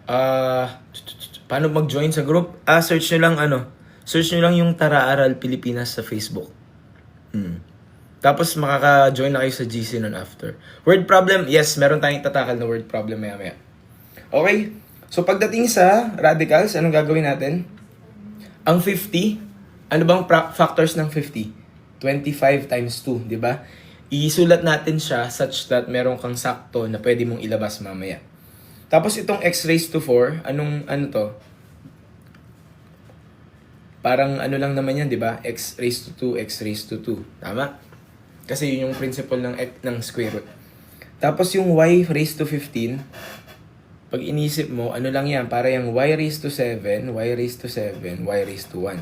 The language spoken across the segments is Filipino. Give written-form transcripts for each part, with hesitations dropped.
Paano mag-join sa group? Search nyo lang search nyo lang yung Tara Aral Pilipinas sa Facebook. Tapos makaka-join na kayo sa GC nun after. Word problem, yes, meron tayong tatakal na word problem maya-maya. Okay? So pagdating sa radicals, anong gagawin natin? Ang 50, ano bang factors ng 50? 25 times 2, di ba? Isulat natin siya such that meron kang sakto na pwede mong ilabas mamaya. Tapos itong x raised to 4, ano to? Parang ano lang naman yan, di ba? X raised to 2, x raised to 2. Tama? Kasi yun yung principle ng square root. Tapos yung y raised to 15, pag inisip mo, ano lang yan? Para yung y raised to 7, y raised to 7, y raised to 1.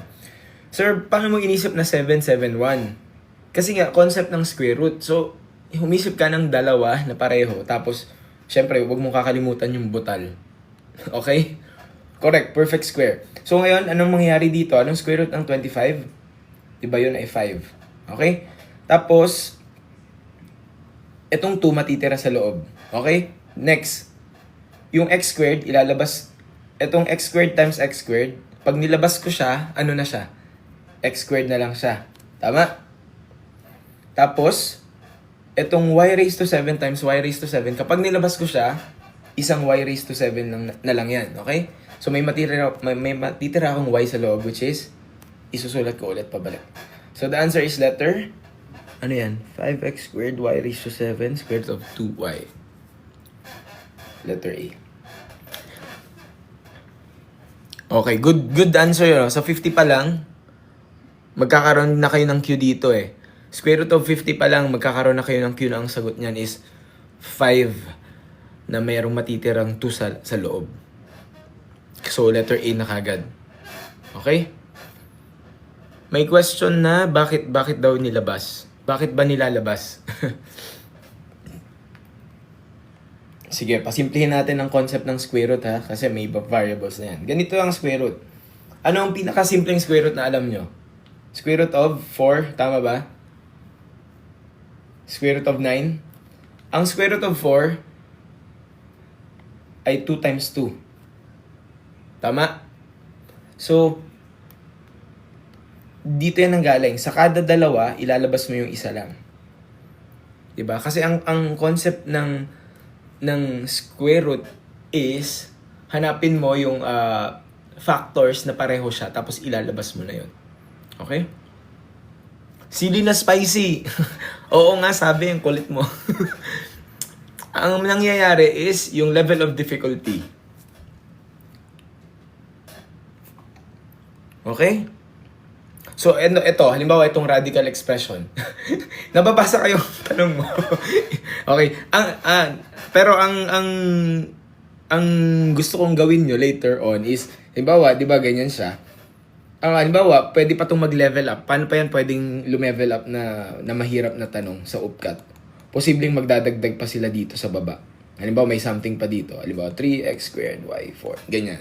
Sir, paano mo inisip na 7, 7, 1? Kasi nga, concept ng square root. So, humisip ka ng dalawa na pareho. Tapos, syempre, huwag mong kakalimutan yung butal. Okay? Correct, perfect square. So, ngayon, anong mangyayari dito? Anong square root ng 25? Diba yun ay 5? Okay? Tapos, itong 2 matitira sa loob. Okay? Next, yung x squared, ilalabas, itong x squared times x squared, pag nilabas ko siya, ano na siya? X squared na lang siya. Tama? Tapos, itong y raised to 7 times y raised to 7, kapag nilabas ko siya, isang y raised to 7 na lang yan. Okay? So, may matitira akong y sa loob, which is, isusulat ko ulit pabalik. So, the answer is letter, ano yan? 5x squared y raised to 7 squared of 2y. Letter A. Okay, good answer yun. Sa 50 pa lang, magkakaroon na kayo ng Q dito eh. Square root of 50 pa lang, magkakaroon na kayo ng Q na ang sagot niyan is 5 na mayroong matitirang 2 sa loob. So, letter A na kagad. Okay? May question na, bakit daw nilabas? Bakit ba nilalabas? Sige, pasimplihin natin ang concept ng square root ha, kasi may variables na yan. Ganito ang square root. Ano ang pinakasimpleng square root na alam nyo? Square root of 4, tama ba? Square root of 9. Ang square root of 4 ay 2 times 2. Tama? So, dito yan ang galing. Sa kada dalawa, ilalabas mo yung isa lang. Diba? Kasi ang concept ng square root is hanapin mo yung factors na pareho siya tapos ilalabas mo na yun. Okay? Sili na spicy. Oo nga, sabi, ang kulit mo. Ang nangyayari is yung level of difficulty. Okay? So, ito, halimbawa itong radical expression. Nababasa kayo tanong mo. Okay. Pero ang gusto kong gawin nyo later on is, halimbawa, di ba ganyan siya? Halimbawa, pwede pa itong mag-level up. Paano pa yan pwedeng lumevel up na mahirap na tanong sa UPCAT? Posibleng magdadagdag pa sila dito sa baba. Halimbawa, may something pa dito. Halimbawa, 3x squared y 4. Ganyan.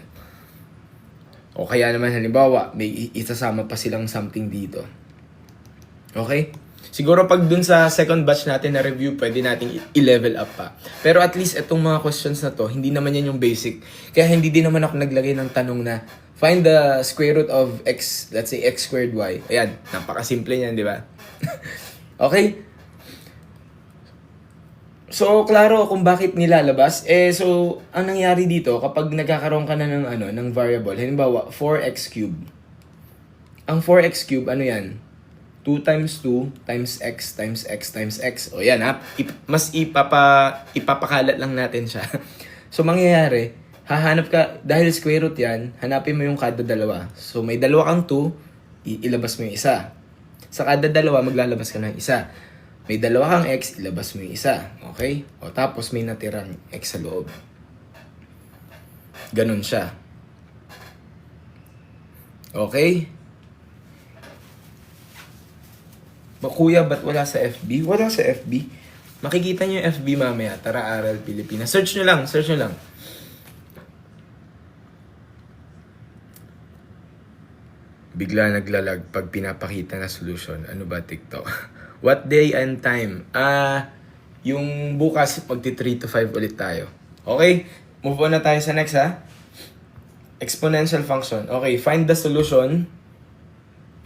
O kaya naman halimbawa, may isasama pa silang something dito. Okay? Siguro pag dun sa second batch natin na review, pwede nating i-level up pa. Pero at least itong mga questions na to, hindi naman yan yung basic. Kaya hindi din naman ako naglagay ng tanong na find the square root of x, let's say x squared y. Ayan, napakasimple niyan, di ba? Okay? So, klaro kung bakit nilalabas. So, ang nangyari dito, kapag nagkakaroon ka na ng variable, halimbawa, 4x cube. Ang 4x cube, ano yan? 2 times 2 times x times x times x. O yan ha, mas ipapakalat lang natin siya. So, mangyayari, hahanap ka, dahil square root yan, hanapin mo yung kada dalawa. So, may dalawa kang 2, ilabas mo yung isa. Sa kada dalawa, maglalabas ka ng isa. May dalawa kang x, ilabas mo yung isa. Okay? O tapos may natirang x sa loob. Ganun siya. Okay? Kuya, ba't wala sa FB? Wala sa FB. Makikita nyo yung FB mamaya. Tara Aral Pilipinas. Search nyo lang. Bigla naglalag pag pinapakita na solution. Ano ba TikTok? What day and time? Yung bukas, magti 3 to 5 ulit tayo. Okay? move on na tayo sa next ha. Exponential function. Okay, find the solution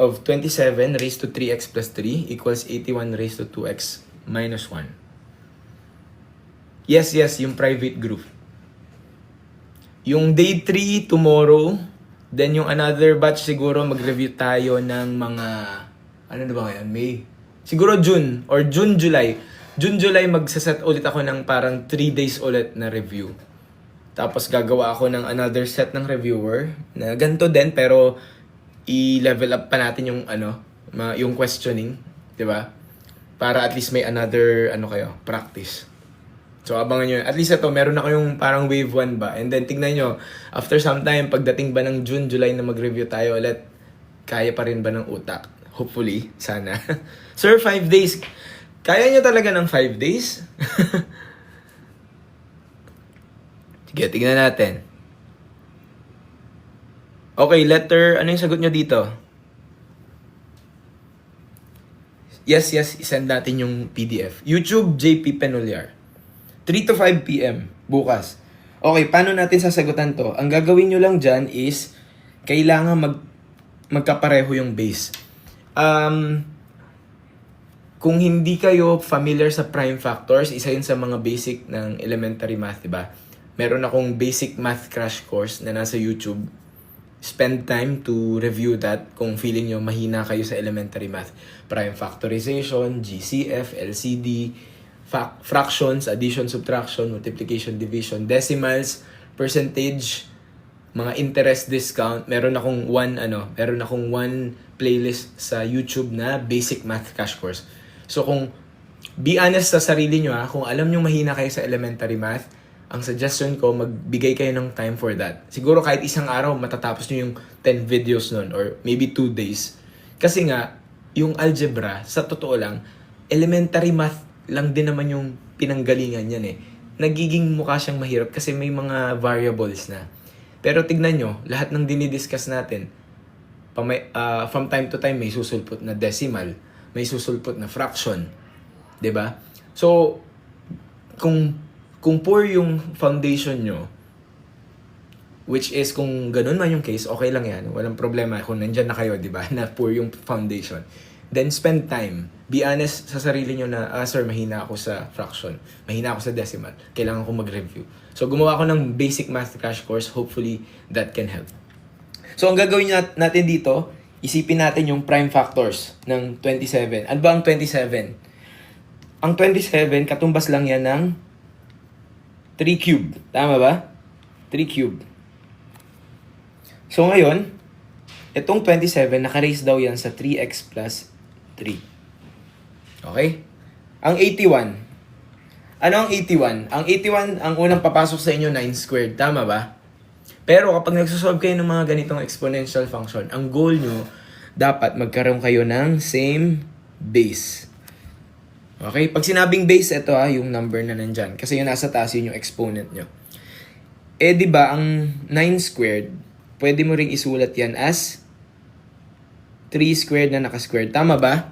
of 27 raised to 3x plus 3 equals 81 raised to 2x minus 1. Yes, yung private group. Yung day 3 tomorrow, then yung another batch siguro mag-review tayo ng mga, ano na ba ngayon, May? Siguro June or June-July. June-July magsaset ulit ako ng parang 3 days ulit na review. Tapos gagawa ako ng another set ng reviewer na ganito din pero i-level up pa natin yung yung questioning, 'di ba? Para at least may another practice. So abangan niyo. At least ito meron na kayong parang wave 1 ba. And then tingnan niyo after some time pagdating ba ng June, July na mag-review tayo ulit, kaya pa rin ba ng utak? Hopefully, sana. Sir, 5 days. Kaya niyo talaga ng 5 days? Sige, tingnan natin. Okay, letter, ano yung sagot nyo dito? Yes, isend natin yung PDF. YouTube, JP Penuliar. 3 to 5 p.m. bukas. Okay, paano natin sasagutan to? Ang gagawin nyo lang dyan is, kailangan magkapareho yung base. Kung hindi kayo familiar sa prime factors, isa yun sa mga basic ng elementary math, diba? Meron akong basic math crash course na nasa YouTube. Spend time to review that kung feeling nyo mahina kayo sa elementary math. Prime factorization, GCF, LCD, fractions, addition, subtraction, multiplication, division, decimals, percentage, mga interest discount. Meron akong one playlist sa YouTube na basic math crash course. So kung be honest sa sarili nyo kung alam nyo mahina kayo sa elementary math, ang suggestion ko, magbigay kayo ng time for that. Siguro kahit isang araw, matatapos nyo yung 10 videos nun or maybe 2 days. Kasi nga, yung algebra, sa totoo lang, elementary math lang din naman yung pinanggalingan yan Nagiging mukha siyang mahirap kasi may mga variables na. Pero tignan nyo, lahat ng dinidiscuss natin, from time to time may susulpot na decimal, may susulpot na fraction. 'Di ba? So, kung poor yung foundation nyo, which is kung ganun man yung case, okay lang yan. Walang problema kung nandyan na kayo, di ba? Na poor yung foundation. Then spend time. Be honest sa sarili nyo na, sir, mahina ako sa fraction. Mahina ako sa decimal. Kailangan ko mag-review. So gumawa ako ng basic math crash course. Hopefully, that can help. So ang gagawin natin dito, isipin natin yung prime factors ng 27. Ano ba ang 27? Ang 27, katumbas lang yan ng 3 cube. Tama ba? 3 cube. So ngayon, itong 27, naka-raise daw yan sa 3x plus 3. Okay? Ang 81. Ano ang 81? Ang 81, ang unang papasok sa inyo, 9 squared. Tama ba? Pero kapag nagsosolve kayo ng mga ganitong exponential function, ang goal nyo, dapat magkaroon kayo ng same base. Okay? Pag sinabing base, ito yung number na nandyan. Kasi yung nasa taas, yun yung exponent nyo. Di ba ang 9 squared, pwede mo ring isulat yan as 3 squared na naka-squared. Tama ba?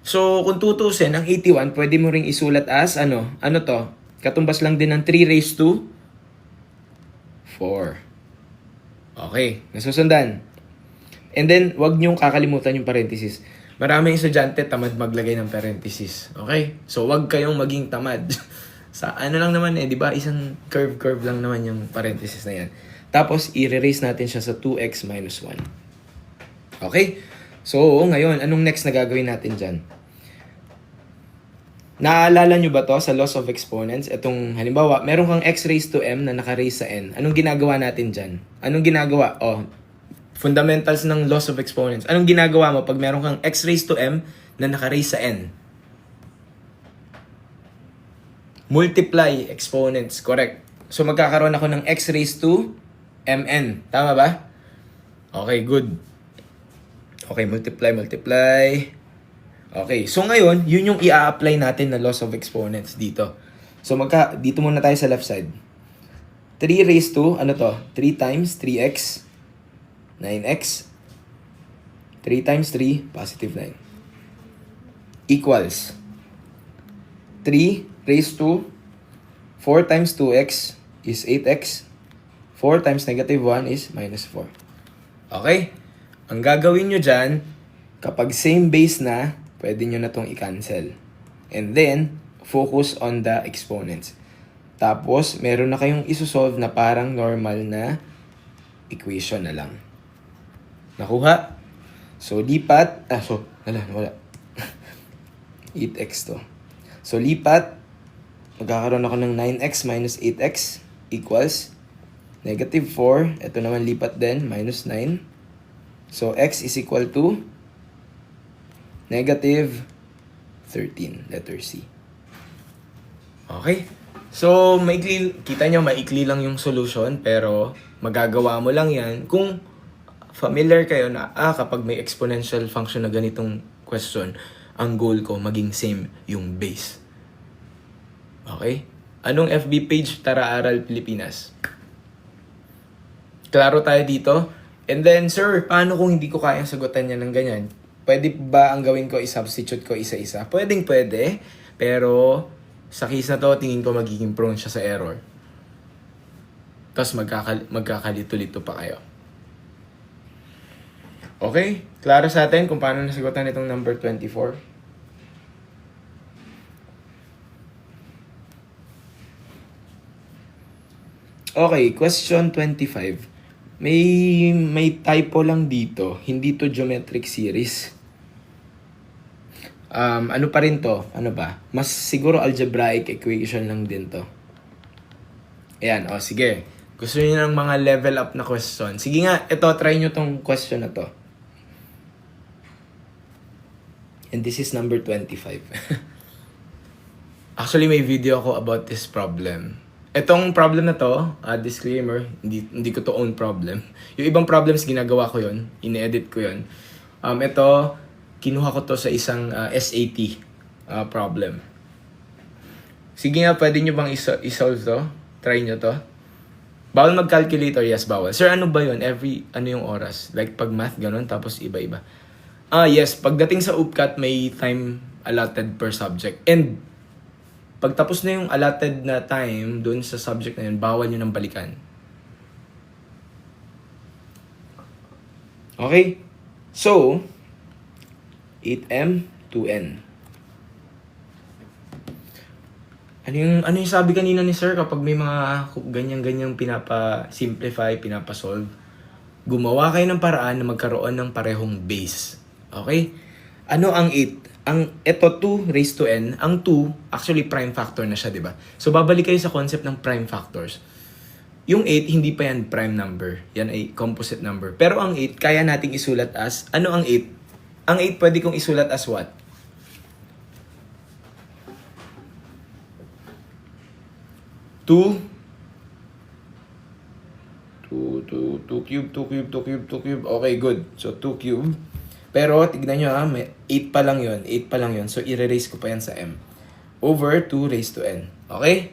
So, kung tutusin, ang 81, pwede mo ring isulat as, ano to? Katumbas lang din ng 3 raised to 4. Okay, nasusundan. And then, wag niyong kakalimutan yung parenthesis. Maraming estudyante tamad maglagay ng parenthesis. Okay? So, wag kayong maging tamad. Sa ano lang naman di ba? Isang curve lang naman yung parenthesis na yan. Tapos, i-erase natin siya sa 2x minus 1. Okay? So, ngayon, anong next na gagawin natin dyan? Naalala nyo ba to sa laws of exponents? Itong, halimbawa, meron kang x raised to m na naka-raise sa n. Anong ginagawa natin dyan? Anong ginagawa? Fundamentals ng laws of exponents. Anong ginagawa mo pag meron kang x raised to m na naka-raise sa n? Multiply exponents. Correct. So, magkakaroon ako ng x raised to mn. Tama ba? Okay, good. Okay, multiply. Okay, so ngayon, yun yung i-apply natin na laws of exponents dito. So, dito muna tayo sa left side. 3 raised to, 3 times 3x, 9x, 3 times 3, positive 9, equals 3 raised to 4 times 2x is 8x. 4 times negative 1 is minus 4. Okay? Ang gagawin nyo dyan, kapag same base na, pwede nyo na itong i-cancel. And then, focus on the exponents. Tapos, meron na kayong isosolve na parang normal na equation na lang. Nakuha? So, lipat. Wala. 8x to. So, lipat. Magkakaroon ako ng 9x minus 8x equals negative 4. Ito naman lipat din. Minus 9. So, x is equal to negative 13. Letter C. Okay? So, kita nyo, maikli lang yung solution. Pero, magagawa mo lang yan kung familiar kayo na, kapag may exponential function na ganitong question, ang goal ko maging same yung base. Okay? Anong FB page? Tara Aral Pilipinas. Klaro tayo dito. And then, sir, paano kung hindi ko kayang sagutan yan ng ganyan? Pwede ba ang gawin ko, i-substitute ko isa-isa? Pwede. Pero, sa case na to, tingin ko magiging prone siya sa error. Tapos magkakalito-lito pa kayo. Okay? Klaro sa atin kung paano nasagutan itong number 24? Okay, question 25. May typo lang dito. Hindi to geometric series. Ano pa rin to? Ano ba? Mas siguro algebraic equation lang din to. Ayan, sige. Gusto niyo ng mga level up na question. Sige nga, ito, try nyo tong question na to. And this is number 25. Actually, may video ako about this problem. Itong problem na to, disclaimer, hindi ko to own problem. Yung ibang problems, ginagawa ko yun. Ine-edit ko yun. Ito, kinuha ko to sa isang SAT problem. Sige nga, pwede nyo bang isolve to? Try nyo to. Bawal mag-calculator? Yes, bawal. Sir, ano ba yun? Ano yung oras? Like pag math, ganun, tapos iba-iba. Yes, pagdating sa UPCAT, may time allotted per subject. And pag tapos na yung allotted na time dun sa subject na yun, bawal nyo nang balikan. Okay? So, 8M to N. Ano yung sabi kanina ni sir kapag may mga ganyan-ganyang pinapa-simplify, pinapa-solve? Gumawa kayo ng paraan na magkaroon ng parehong base. Okay? Ano ang 8? Ito 2 raised to n, ang 2, actually prime factor na siya, di ba? So, babalik kayo sa concept ng prime factors. Yung 8, hindi pa yan prime number. Yan ay composite number. Pero ang 8, kaya nating isulat as, ano ang 8? Ang 8, pwede kong isulat as what? 2 cube. Okay, good. So, 2 cube. Pero, tignan nyo may 8 pa lang yun. So, i-erase ko pa yan sa m. Over 2 raised to n. Okay?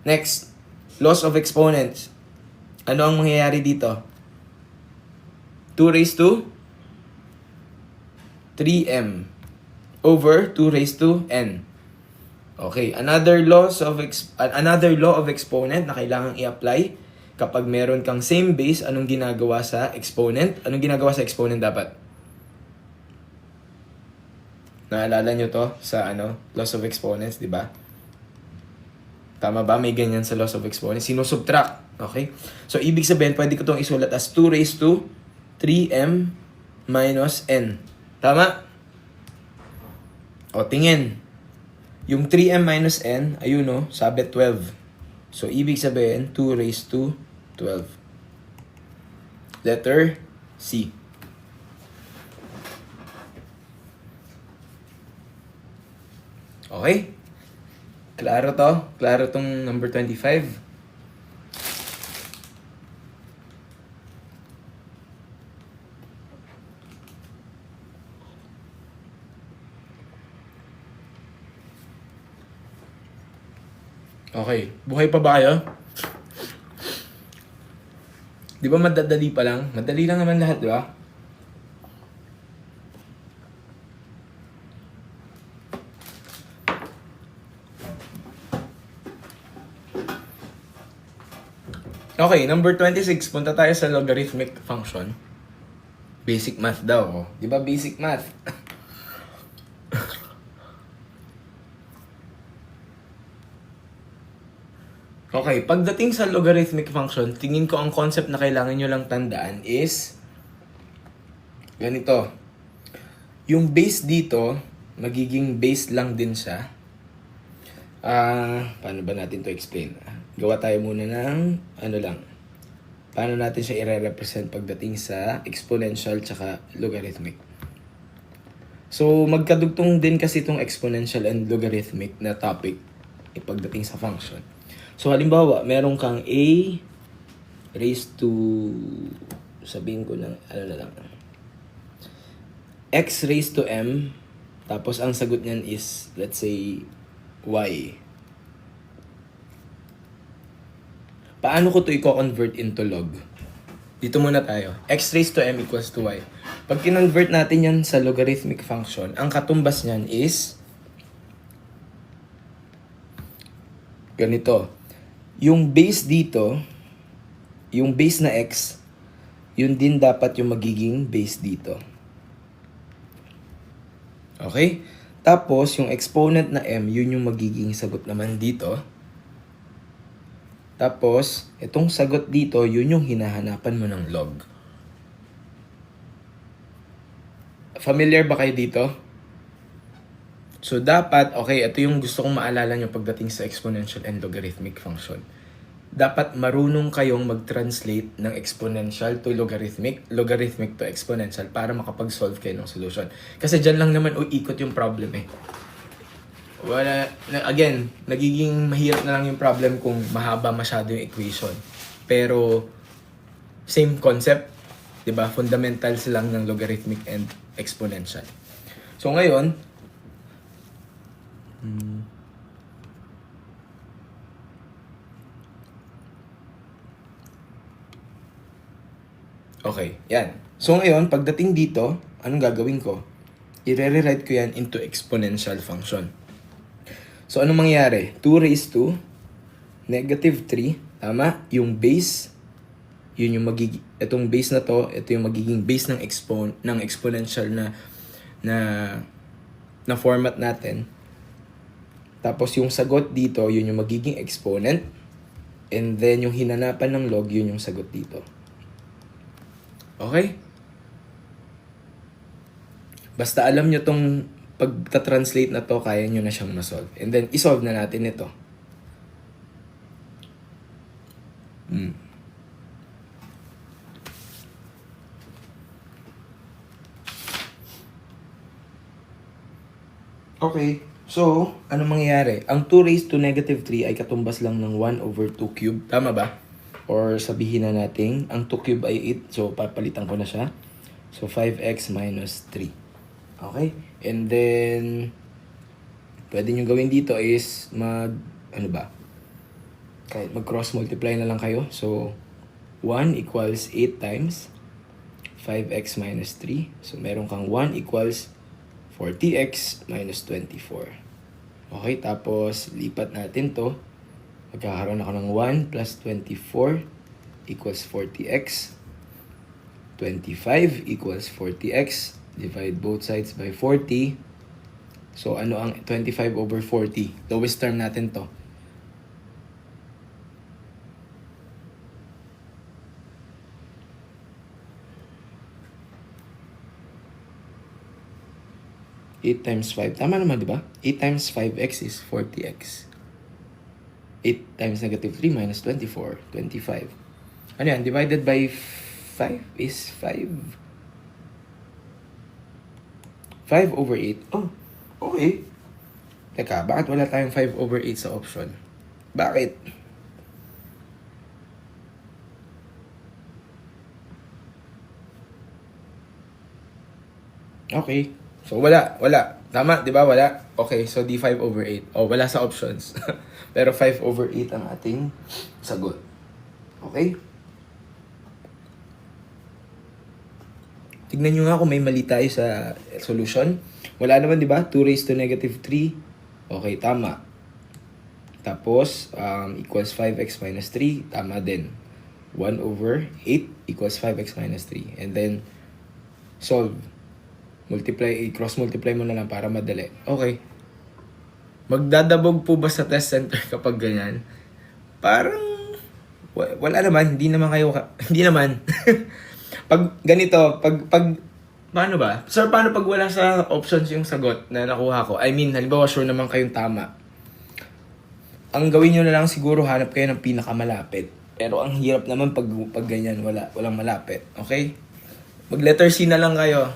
Next, laws of exponents. Ano ang mangyayari dito? 2 raised to 3m. Over 2 raised to n. Okay, another law of exponent na kailangang i-apply kapag meron kang same base, anong ginagawa sa exponent? Anong ginagawa sa exponent dapat? Naalala nyo to sa laws of exponents, di ba? Tama ba? May ganyan sa laws of exponents. Sinusubtract. Okay? So, ibig sabihin, pwede ko itong isulat as 2 raised to 3m minus n. Tama? O, tingin. Yung 3m minus n, ayun o, sabi 12. So, ibig sabihin, 2 raised to 12. Letter C. Okay? Klaro to? Klaro tong number 25? Okay. Buhay pa ba kayo? Di ba madadali pa lang? Madali lang naman lahat, di ba? Okay, number 26. Punta tayo sa logarithmic function. Basic math daw. Oh. Di ba basic math? Okay, pagdating sa logarithmic function, tingin ko ang concept na kailangan nyo lang tandaan is ganito. Yung base dito, magiging base lang din siya. Paano ba natin to explain? Gawa tayo muna ng paano natin siya i-represent pagdating sa exponential tsaka logarithmic. So, magkadugtong din kasi itong exponential and logarithmic na topic pagdating sa function. So, halimbawa, meron kang a raised to, sabihin ko ng, x raised to m, tapos ang sagot niyan is, let's say, y. Paano ko to i-convert into log? Dito muna tayo. X raised to m equals to y. Pag kinonvert natin yan sa logarithmic function, ang katumbas niyan is ganito. Yung base dito, yung base na x, yun din dapat yung magiging base dito. Okay? Tapos, yung exponent na m, yun yung magiging sagot naman dito. Tapos, itong sagot dito, yun yung hinahanapan mo ng log. Familiar ba kayo dito? So, dapat, okay, ito yung gusto kong maalala nyo pagdating sa exponential and logarithmic function. Dapat marunong kayong mag-translate ng exponential to logarithmic, logarithmic to exponential para makapag-solve kayo ng solution. Kasi dyan lang naman uikot yung problem eh. Again, nagiging mahirap na lang yung problem kung mahaba masyado yung equation. Pero, same concept, di ba? Fundamentals lang ng logarithmic and exponential. So, ngayon, okay, yan. So, ngayon, pagdating dito, anong gagawin ko? I-rewrite ko yan into exponential function. So, anong mangyayari? 2 raised to negative 3. Tama? Yung base, yun yung magiging, itong base na to, ito yung magiging base ng exponential na format natin. Tapos, yung sagot dito, yun yung magiging exponent. And then, yung hinanapan ng log, yun yung sagot dito. Okay? Basta alam nyo tong pagta-translate na to, kaya nyo na siyang ma-solve. And then, isolve na natin ito. Okay. So, ano mangyayari? Ang 2 raised to negative 3 ay katumbas lang ng 1 over 2 cube. Tama ba? Or sabihin na natin, ang 2 cube ay 8. So, papalitan ko na siya. So, 5x minus 3. Okay? And then, pwede nyo gawin dito is kahit mag-cross multiply na lang kayo. So, 1 equals 8 times 5x minus 3. So, meron kang 1 equals 40x minus 24. Okay, tapos lipat natin to. Magkakaroon ako ng 1 plus 24 equals 40x. 25 equals 40x. Divide both sides by 40. So, ano ang 25 over 40? Lowest term natin to. Eight times 5. Tama naman, di ba? 8 times 5x is 40x. 8 times negative 3 minus 24. 25. Ano yan? Divided by 5 is 5. 5 over 8. Oh, okay. Teka, bakit wala tayong 5 over 8 sa option? Bakit? Okay. So, wala. Tama, di ba? Wala. Okay, so di 5 over 8. Oh, wala sa options. Pero 5 over 8 ang ating sagot. Okay? Tignan nyo nga kung may mali tayo sa solution. Wala naman, di ba? 2 raised to negative 3. Okay, tama. Tapos, equals 5x minus 3. Tama din. 1 over 8 equals 5x minus 3. And then, solve. Cross-multiply mo na lang para madali. Okay. Magdadabog po ba sa test center kapag ganyan? Parang, wala naman. Hindi naman kayo, hindi naman. Pag ganito, paano ba? Sir, paano pag wala sa options yung sagot na nakuha ko? I mean, halimbawa, sure naman kayong tama. Ang gawin nyo na lang siguro, hanap kayo ng pinakamalapit. Pero ang hirap naman pag ganyan, walang malapit. Okay? Mag letter C na lang kayo.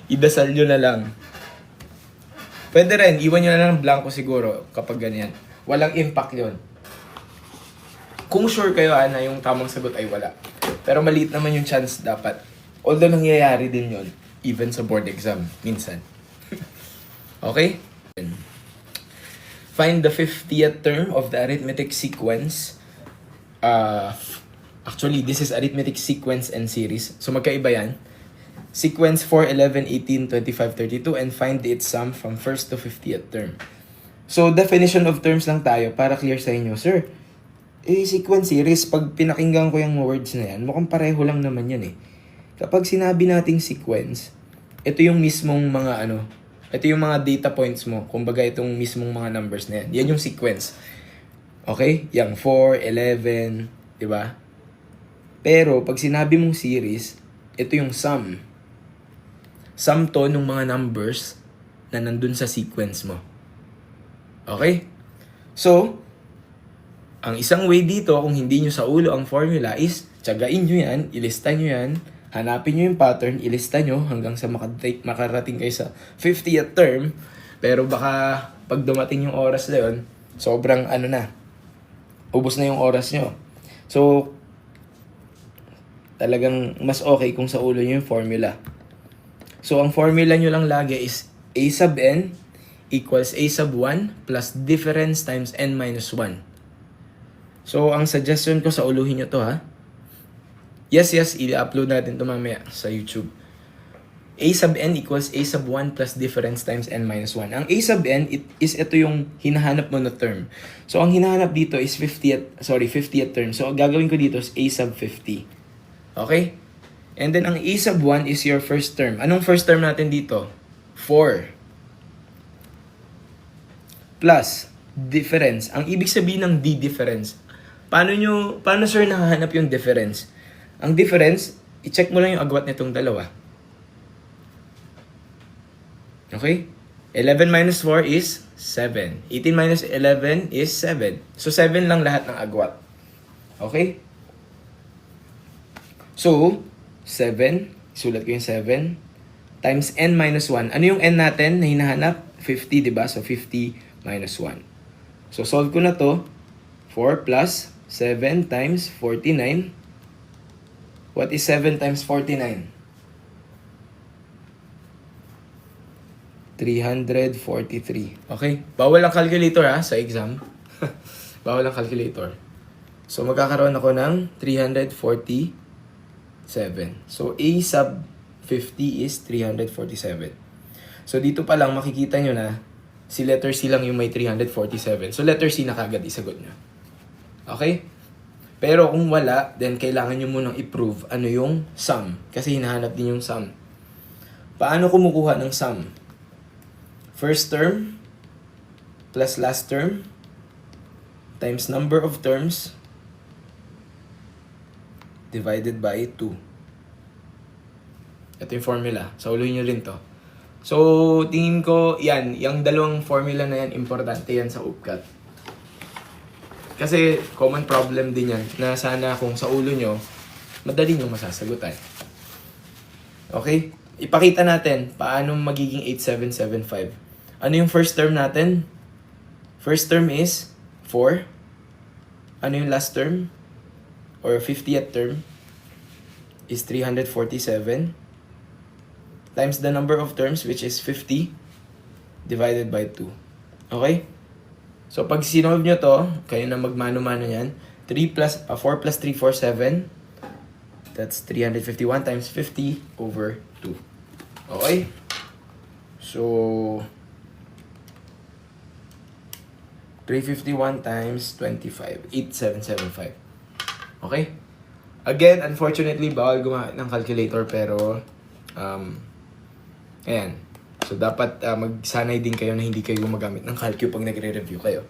Idasal nyo na lang. Pwede rin, iwan nyo na lang blanco siguro kapag ganyan. Walang impact yon. Kung sure kayo na yung tamang sagot ay wala. Pero maliit naman yung chance dapat. Although nangyayari din yon even sa board exam, minsan. Okay? Find the 50th term of the arithmetic sequence. Actually, this is arithmetic sequence and series. So magkaiba yan. Sequence 4, 11, 18, 25, 32 and find its sum from 1st to 50th term. So definition of terms lang tayo para clear sa inyo. Sir, sequence series, pag pinakinggan ko yung words na yan, mukhang pareho lang naman yan eh. Kapag sinabi nating sequence, ito yung mismong mga ito yung mga data points mo. Kumbaga itong mismong mga numbers na yan. Yan yung sequence. Okay? Yang 4, 11, di ba? Pero pag sinabi mong series, ito yung sum. Sum to ng mga numbers na nandun sa sequence mo. Okay? So, ang isang way dito, kung hindi nyo sa ulo ang formula is, tsagain nyo yan, ilista nyo yan, hanapin nyo yung pattern, ilista nyo hanggang sa makarating kayo sa 50th term. Pero baka pag dumating yung oras na yun, sobrang ubos na yung oras nyo. So, talagang mas okay kung sa ulo nyo yung formula. So, ang formula nyo lang lagi is a sub n equals a sub 1 plus difference times n minus 1. So, ang suggestion ko sa uluhin nyo to ha. Yes, i-upload natin to mamaya sa YouTube. A sub n equals a sub 1 plus difference times n minus 1. Ang a sub n, ito yung hinahanap mo na term. So, ang hinahanap dito is 50th term. So, gagawin ko dito is a sub 50. Okay? And then, ang a sub 1 is your first term. Anong first term natin dito? 4. Plus, difference. Ang ibig sabihin ng d-difference. Paano sir nakahanap yung difference? Ang difference, i-check mo lang yung agwat nitong dalawa. Okay? 11 minus 4 is 7. 18 minus 11 is 7. So, 7 lang lahat ng agwat. Okay? So, 7, sulat ko yung 7, times n minus 1. Ano yung n natin na hinahanap? 50, diba? So, 50 minus 1. So, solve ko na to. 4 plus 7 times 49. What is 7 times 49? 343. Okay? Bawal ang calculator sa exam. Bawal ang calculator. So, magkakaroon ako ng 347. So, A sub 50 is 347. So, dito pa lang makikita nyo na si letter C lang yung may 347. So, letter C na kagad isagot nyo. Okay? Pero kung wala, then kailangan nyo munang i-prove ano yung sum. Kasi hinahanap din yung sum. Paano kumukuha ng sum? First term plus last term times number of terms divided by 2. Ito yung formula. So, uluhin nyo rin to. So, tingin ko, yung dalawang formula na yan, importante yan sa UPCAT. Kasi, common problem din yan, na sana kung sa ulo nyo, madali nyo masasagutan. Okay? Ipakita natin, paano magiging 8775. Ano yung first term natin? First term is 4. Ano yung last term? Or 50th term is 347 times the number of terms, which is 50, divided by 2. Okay? So, pag sinolve nyo to, kayo na magmano-mano yan. 4 plus 3, 4, 7. That's 351 times 50 over 2. Okay? So, 351 times 25. 8775. Okay? Again, unfortunately, bawal gumamit ng calculator pero ayan. So, dapat magsanay din kayo na hindi kayo gumagamit ng calcu pag nagre-review kayo.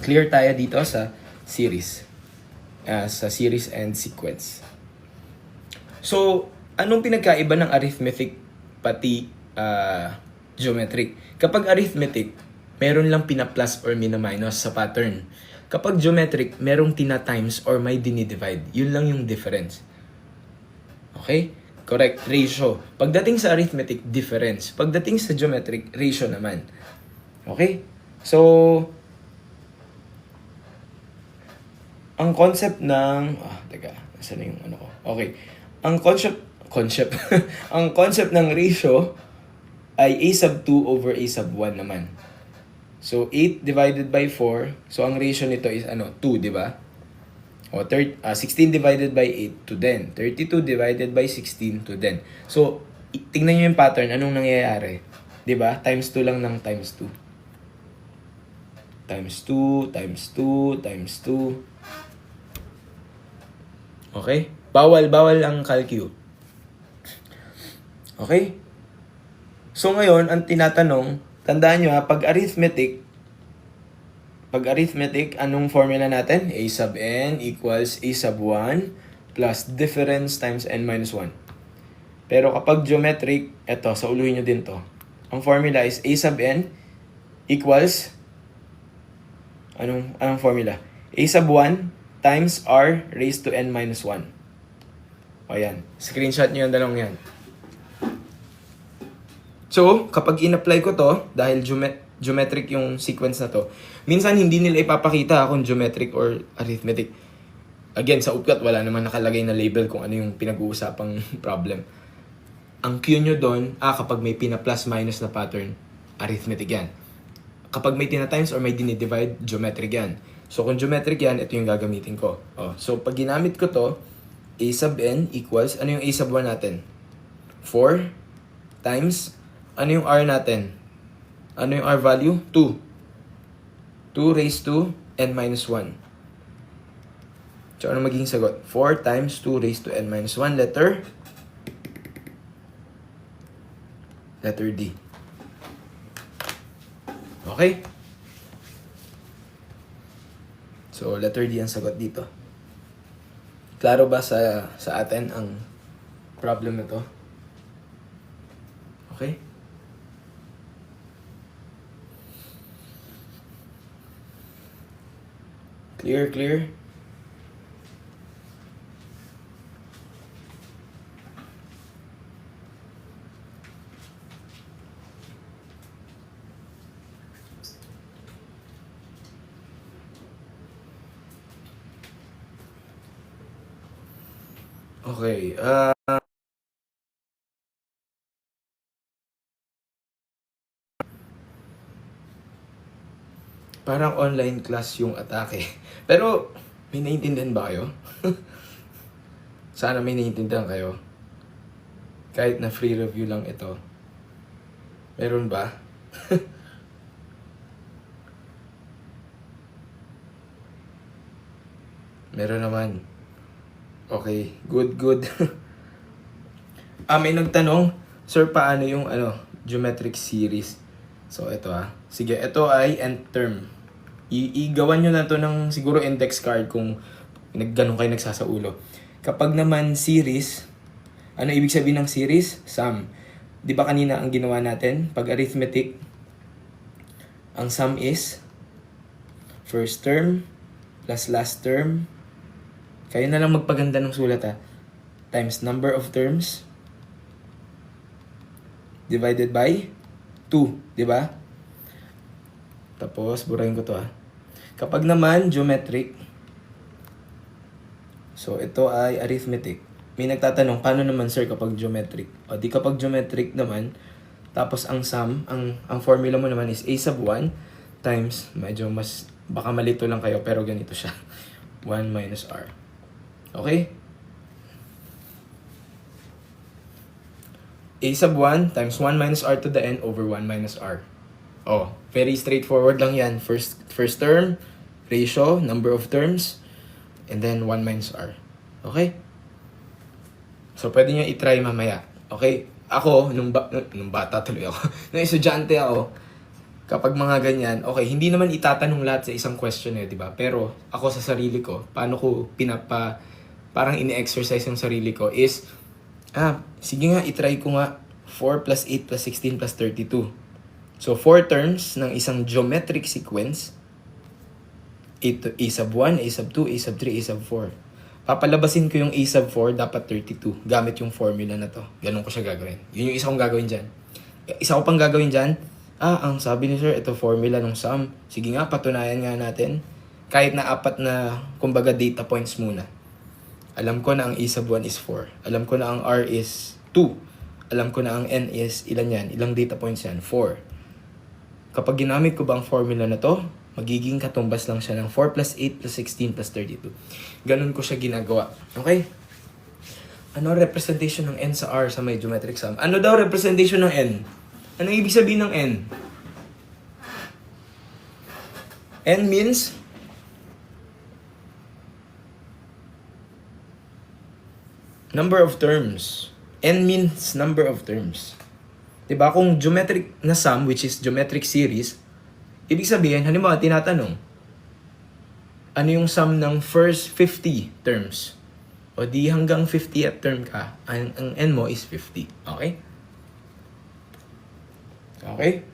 Clear tayo dito sa series. Sa series and sequence. So, anong pinagkaiba ng arithmetic pati geometric? Kapag arithmetic, meron lang pina-plus or mina-minus sa pattern. Kapag geometric, merong tina-times or may dinidivide. Yun lang yung difference. Okay? Correct. Ratio. Pagdating sa arithmetic, difference. Pagdating sa geometric, ratio naman. Okay? So, ang concept ng... teka. Nasaan na yung ano ko? Okay. Ang concept ang concept ng ratio ay a sub 2 over a sub 1 naman. So, 8 divided by 4. So, ang ratio nito is 2, di ba? O, 16 divided by 8 to 10. 32 divided by 16 to 10. So, tingnan nyo yung pattern. Anong nangyayari? Di ba? Times 2 lang ng times 2. Times 2, times 2, times 2. Okay? Bawal ang calcu. Okay? So, ngayon, ang tinatanong, tandaan nyo pag arithmetic, anong formula natin? A sub n equals a sub 1 plus difference times n minus 1. Pero kapag geometric, eto, sa uluhin nyo din to. Ang formula is a sub n equals, anong formula? A sub 1 times r raised to n minus 1. O yan. Screenshot nyo yung dalawang yan. So, kapag in-apply ko to, dahil geometric yung sequence na to, minsan hindi nila ipapakita kung geometric or arithmetic. Again, sa UPCAT, wala naman nakalagay na label kung ano yung pinag-uusapang problem. Ang cue nyo doon, kapag may pina-plus minus na pattern, arithmetic yan. Kapag may tina-times or may dinidivide, geometric yan. So, kung geometric yan, ito yung gagamitin ko. So, pag ginamit ko to, a sub n equals, ano yung a sub 1 natin? 4 times, ano yung r natin? Ano yung r value? 2. 2 raised to n minus 1. So, ano magiging sagot? 4 times 2 raised to n minus 1. Letter D. Okay? So, letter D ang sagot dito. Klaro ba sa atin ang problem na to? Okay? Clear? Okay, parang online class yung atake. Pero, may naiintindihan ba kayo? Sana may naiintindihan kayo. Kahit na free review lang ito. Meron ba? Meron naman. Okay, good. May nagtanong, sir, paano yung geometric series? So, ito Sige, ito ay nth term. Igawan nyo na to ng siguro index card kung ganun kayo nagsasaulo. Kapag naman series, ano ibig sabihin ng series? Sum. Di ba kanina ang ginawa natin? Pag arithmetic, ang sum is first term plus last term. Kayo na lang magpaganda ng sulat times number of terms divided by 2, di ba? Tapos, burahin ko to Kapag naman geometric, so ito ay arithmetic. May nagtatanong, paano naman sir kapag geometric? O di kapag geometric naman, tapos ang sum, ang formula mo naman is a sub 1 times, medyo mas, baka malito lang kayo, pero ganito siya. 1 minus r. Okay? A sub 1 times 1 minus r to the n over 1 minus r. Very straightforward lang yan. First term, ratio, number of terms. and then 1 minus r. Okay? So, pwede nyo i-try mamaya. Okay? Ako, nung bata tuloy ako, nung estudyante ako, kapag mga ganyan, okay, hindi naman itatanong lahat sa isang question di ba? Pero, ako sa sarili ko, paano ko parang ini-exercise yung sarili ko is, sige nga, i-try ko nga 4 plus 8 plus 16 plus 32. So, 4 terms ng isang geometric sequence, a sub 1, a sub 2, a sub 3, a sub 4. Papalabasin ko yung a sub 4, dapat 32, gamit yung formula na to. Ganun ko siya gagawin. Yun yung isa kong gagawin dyan. Isa ko pang gagawin dyan, ang sabi ni sir, ito formula ng sum. Sige nga, patunayan nga natin. Kahit na 4 na, kumbaga, data points muna. Alam ko na ang a sub 1 is 4. Alam ko na ang r is 2. Alam ko na ang n is, ilan yan? Ilang data points yan? 4. Kapag ginamit ko ba ang formula na to, magiging katumbas lang siya ng 4 plus 8 plus 16 plus 32. Ganun ko siya ginagawa. Okay? Ano representation ng n sa r sa may geometric sum? Ano daw representation ng n? Ano ibig sabihin ng n? N means number of terms. N means number of terms. Diba? Kung geometric na sum, which is geometric series, ibig sabihin, halimbawa, tinatanong, ano yung sum ng first 50 terms? O di hanggang 50th term ka, ang n mo is 50. Okay? Okay?